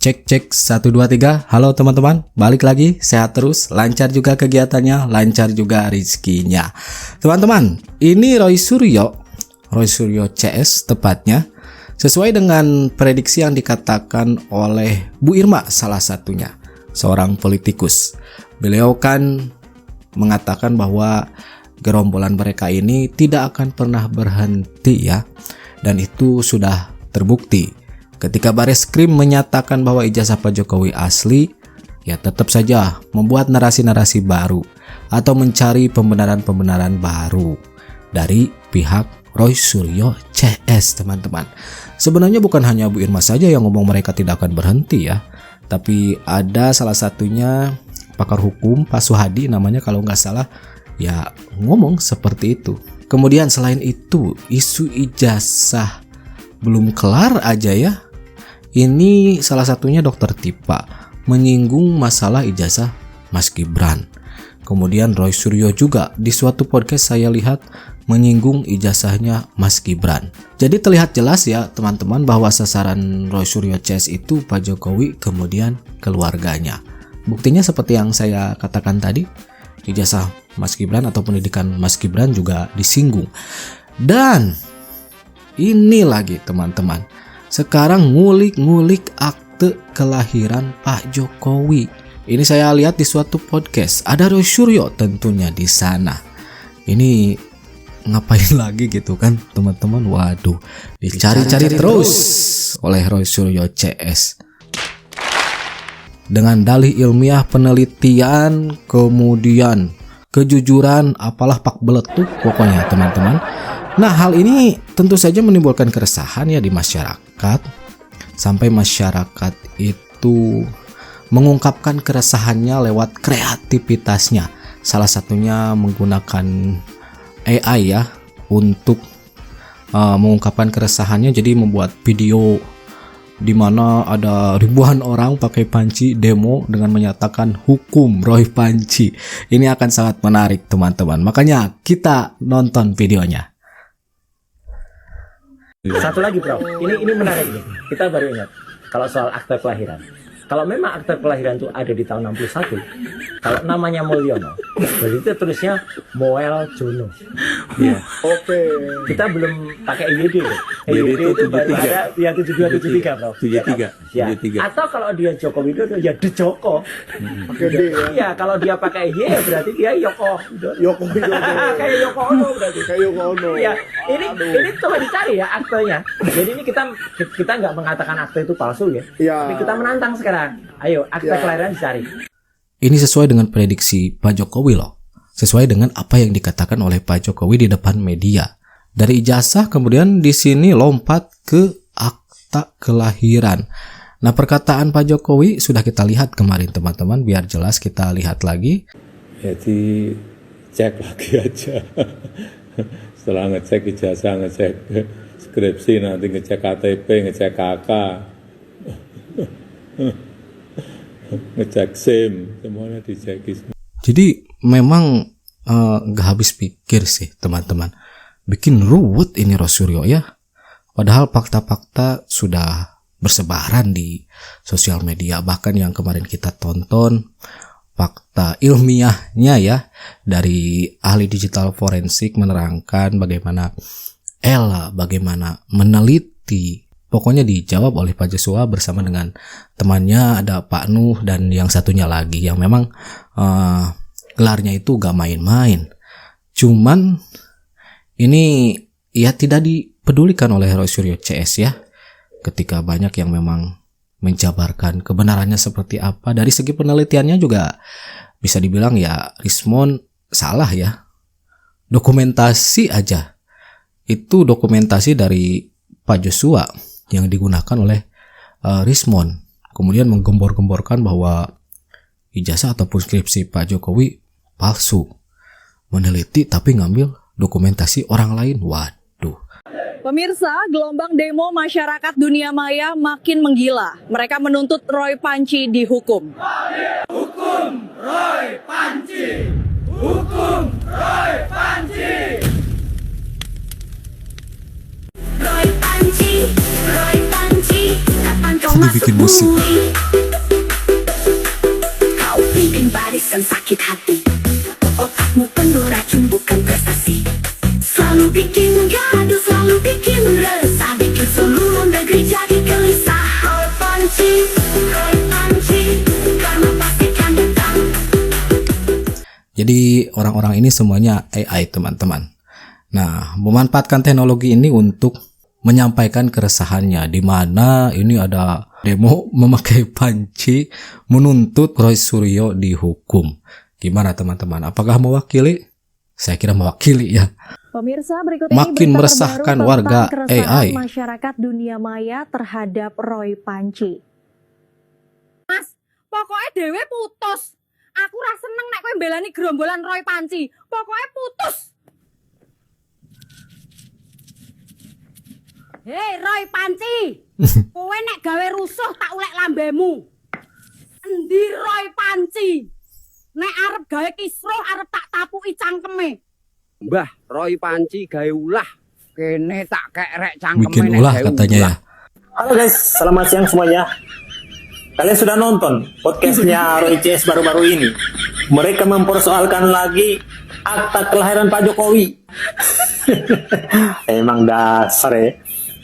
Cek cek 1 2 3. Halo teman-teman, balik lagi, sehat terus, lancar juga kegiatannya, lancar juga rezekinya. Teman-teman, ini Roy Suryo CS tepatnya, sesuai dengan prediksi yang dikatakan oleh Bu Irma salah satunya, seorang politikus. Beliau kan mengatakan bahwa gerombolan mereka ini tidak akan pernah berhenti ya, dan itu sudah terbukti. Ketika Bareskrim menyatakan bahwa ijazah Pak Jokowi asli, ya tetap saja membuat narasi-narasi baru atau mencari pembenaran-pembenaran baru dari pihak Roy Suryo CS, teman-teman. Sebenarnya bukan hanya Bu Irma saja yang ngomong mereka tidak akan berhenti ya, tapi ada salah satunya pakar hukum Pak Suhadi namanya kalau nggak salah, ya ngomong seperti itu. Kemudian selain itu, isu ijazah belum kelar aja ya. Ini salah satunya Dr. Tipa menyinggung masalah ijazah Mas Gibran. Kemudian Roy Suryo juga di suatu podcast saya lihat menyinggung ijazahnya Mas Gibran. Jadi terlihat jelas ya teman-teman bahwa sasaran Roy Suryo CS itu Pak Jokowi kemudian keluarganya. Buktinya seperti yang saya katakan tadi, ijazah Mas Gibran atau pendidikan Mas Gibran juga disinggung. Dan ini lagi teman-teman, sekarang ngulik-ngulik akte kelahiran Pak Jokowi. Ini saya lihat di suatu podcast, ada Roy Suryo tentunya di sana. Ini ngapain lagi gitu kan teman-teman? Waduh, dicari-cari terus oleh Roy Suryo CS. Dengan dalih ilmiah, penelitian, kemudian kejujuran, apalah pak beletuk pokoknya teman-teman. Nah, hal ini tentu saja menimbulkan keresahan ya di masyarakat, sampai masyarakat itu mengungkapkan keresahannya lewat kreativitasnya. Salah satunya menggunakan AI ya untuk mengungkapkan keresahannya, jadi membuat video di mana ada ribuan orang pakai panci demo dengan menyatakan hukum Roy Panci. Ini akan sangat menarik teman-teman. Makanya kita nonton videonya. Satu lagi bro, ini menarik nih. Kita baru ingat kalau soal akte kelahiran. Kalau memang akte kelahiran itu ada di tahun 61, kalau namanya Mulyono, berarti itu tulisnya Moel Jono. Iya. Oke. Kita belum pakai IYD loh. IYD itu baru ada ya 7273 bro. 73. Ya. Atau kalau dia Joko Widodo ya De Joko. Pakai D ya. Iya, kalau dia pakai Y berarti dia Yoko. Yoko Widodo. Kayak Yoko Ono berarti. Kayak Yoko Ono. Iya, ini coba dicari ya aktenya. Jadi ini kita nggak mengatakan akte itu palsu ya. Iya. Tapi kita menantang sekarang. Ayo, akte kelahiran dicari. Ini sesuai dengan prediksi Pak Jokowi loh. Sesuai dengan apa yang dikatakan oleh Pak Jokowi di depan media. Dari ijazah kemudian di sini lompat ke akta kelahiran. Nah, perkataan Pak Jokowi sudah kita lihat kemarin teman-teman, biar jelas kita lihat lagi. Jadi cek lagi aja. Setelah ngecek ijazah, ngecek skripsi, nanti ngecek KTP, ngecek KK, ngecek SIM, semuanya dicek. Jadi memang gak habis pikir sih teman-teman. Bikin ruwet ini Roy Suryo ya. Padahal fakta-fakta sudah bersebaran di sosial media. Bahkan yang kemarin kita tonton, fakta ilmiahnya ya, dari ahli digital forensik menerangkan bagaimana meneliti. Pokoknya dijawab oleh Pak Joshua bersama dengan temannya, ada Pak Nuh dan yang satunya lagi yang memang gelarnya itu gak main-main. Cuman ini ya tidak dipedulikan oleh Roy Suryo CS ya, ketika banyak yang memang menjabarkan kebenarannya seperti apa. Dari segi penelitiannya juga bisa dibilang ya Rismon salah ya. Dokumentasi aja, itu dokumentasi dari Pak Joshua yang digunakan oleh Rismon, kemudian menggembor-gemborkan bahwa ijazah ataupun skripsi Pak Jokowi palsu, meneliti tapi ngambil dokumentasi orang lain. Waduh. Pemirsa, gelombang demo masyarakat dunia maya makin menggila. Mereka menuntut Roy Panci dihukum. Hukum Roy Panci! Hukum Roy Panci! Roy Panci, kapan kau bikin musik. Kau bikin barisan sakit hati. Otakmu penuh racun bukan prestasi. Selalu bikin gaduh, selalu bikin resah, bikin seluruh negeri jadi gelisah. Roy Panci, karma pasti kan datang. Jadi orang-orang ini semuanya AI teman-teman. Nah, memanfaatkan teknologi ini untuk menyampaikan keresahannya, di mana ini ada demo memakai panci menuntut Roy Suryo dihukum. Gimana teman-teman? Apakah mewakili? Saya kira mewakili ya. Pemirsa, berikut ini Makin berita meresahkan terbaru warga tentang keresahan AI. masyarakat dunia maya terhadap Roy Panci. Mas, pokoknya dewe putus. Aku ra seneng nek kowe mbelani gerombolan Roy Panci. Pokoknya putus. Hei Roy Panci, kowe nek gawe rusuh tak ulek lambemu. Endi Roy Panci? Nek arep gawe kisruh arep tak tapuki cangkeme. Mbah, Roy Panci gawe ulah. Kene tak kerek cangkeme Bikin nek ulah gawe katanya ya. Halo guys, selamat siang semuanya. Kalian sudah nonton podcastnya Roy CS baru-baru ini? Mereka mempersoalkan lagi akta kelahiran Pak Jokowi. Emang dasar ya.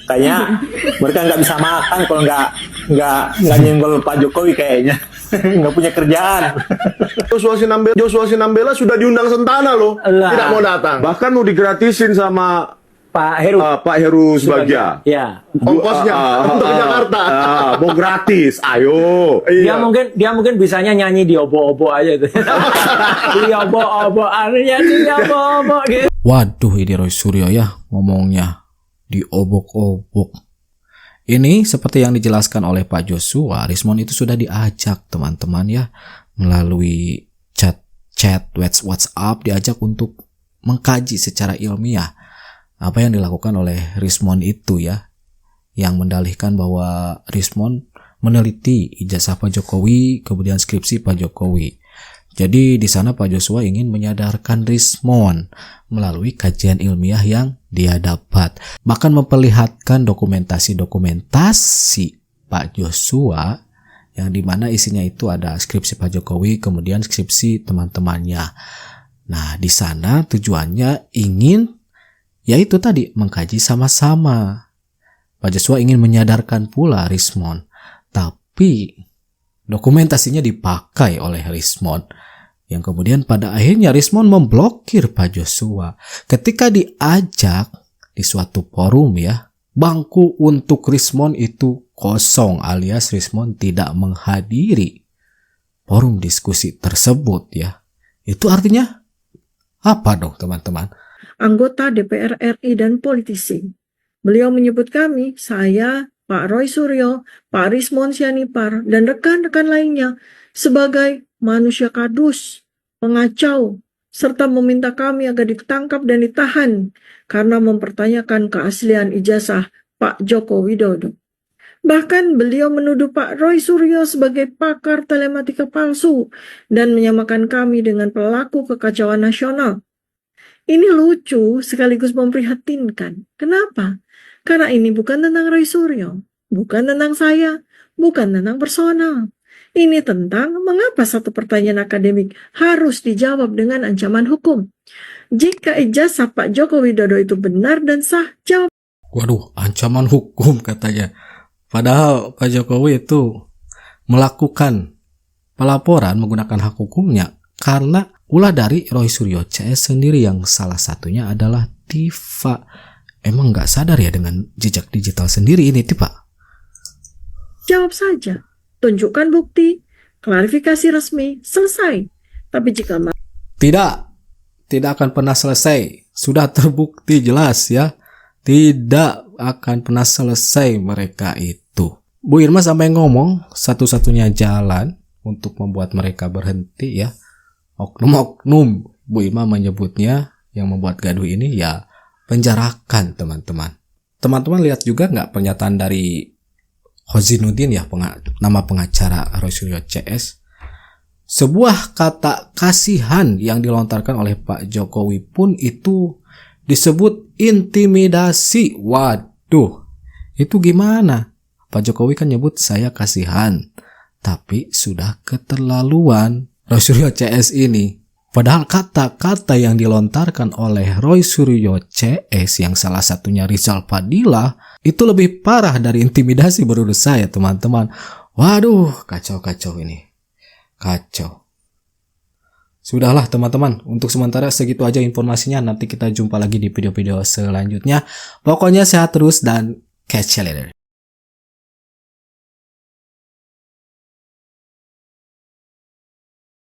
Kayaknya mereka nggak bisa makan kalau nggak nyenggol Pak Jokowi kayaknya. Nggak punya kerjaan. Joshua Sinambela sudah diundang Sentana loh. Lah. Tidak mau datang. Bahkan mau digratisin sama Pak Heru. Pak Heru Subagja. Ya. Ongkosnya untuk ke Jakarta. Mau gratis. Ayo. Dia mungkin bisanya nyanyi di obo-obo aja tuh. Di obo-obo, nyanyi di obo-obo gitu. Waduh, ini Roy Suryo ya ngomongnya diobok-obok. Ini seperti yang dijelaskan oleh Pak Joshua, Rismond itu sudah diajak teman-teman ya melalui chat WhatsApp, diajak untuk mengkaji secara ilmiah apa yang dilakukan oleh Rismond itu ya, yang mendalihkan bahwa Rismond meneliti ijazah Pak Jokowi, kemudian skripsi Pak Jokowi. Jadi di sana Pak Joshua ingin menyadarkan Rismond melalui kajian ilmiah yang dia dapat. Bahkan memperlihatkan dokumentasi Pak Joshua yang dimana isinya itu ada skripsi Pak Jokowi, kemudian skripsi teman-temannya. Nah di sana tujuannya ingin yaitu tadi mengkaji sama-sama. Pak Joshua ingin menyadarkan pula Rismond, tapi dokumentasinya dipakai oleh Rismond, yang kemudian pada akhirnya Rismond memblokir Pak Joshua ketika diajak di suatu forum ya. Bangku untuk Rismond itu kosong, alias Rismond tidak menghadiri forum diskusi tersebut ya. Itu artinya apa dong teman-teman? Anggota DPR RI dan politisi. Beliau menyebut kami, saya, Pak Roy Suryo, Pak Rismond Sianipar, dan rekan-rekan lainnya sebagai manusia kadus, pengacau, serta meminta kami agar ditangkap dan ditahan karena mempertanyakan keaslian ijazah Pak Joko Widodo. Bahkan beliau menuduh Pak Roy Suryo sebagai pakar telematika palsu dan menyamakan kami dengan pelaku kekacauan nasional. Ini lucu sekaligus memprihatinkan. Kenapa? Karena ini bukan tentang Roy Suryo, bukan tentang saya, bukan tentang personal. Ini tentang mengapa satu pertanyaan akademik harus dijawab dengan ancaman hukum. Jika ijazah Pak Joko Widodo itu benar dan sah, jawab. Waduh, ancaman hukum katanya. Padahal Pak Jokowi itu melakukan pelaporan menggunakan hak hukumnya karena ulah dari Roy Suryo CS sendiri yang salah satunya adalah Tifa. Emang nggak sadar ya dengan jejak digital sendiri ini Tifa? Jawab saja. Tunjukkan bukti, klarifikasi resmi, selesai. Tapi jika Tidak akan pernah selesai. Sudah terbukti jelas ya. Tidak akan pernah selesai mereka itu. Bu Irma sampai ngomong satu-satunya jalan untuk membuat mereka berhenti ya. Oknum-oknum Bu Irma menyebutnya yang membuat gaduh ini ya penjarakan teman-teman. Teman-teman lihat juga nggak pernyataan dari Hozinuddin ya, nama pengacara Roy Suryo CS. Sebuah kata kasihan yang dilontarkan oleh Pak Jokowi pun itu disebut intimidasi. Waduh, itu gimana? Pak Jokowi kan nyebut saya kasihan, tapi sudah keterlaluan Roy Suryo CS ini. Padahal kata-kata yang dilontarkan oleh Roy Suryo CS yang salah satunya Rizal Fadila itu lebih parah dari intimidasi menurut saya, teman-teman. Waduh, kacau ini. Kacau. Sudahlah teman-teman, untuk sementara segitu aja informasinya. Nanti kita jumpa lagi di video-video selanjutnya. Pokoknya sehat terus dan catch you later.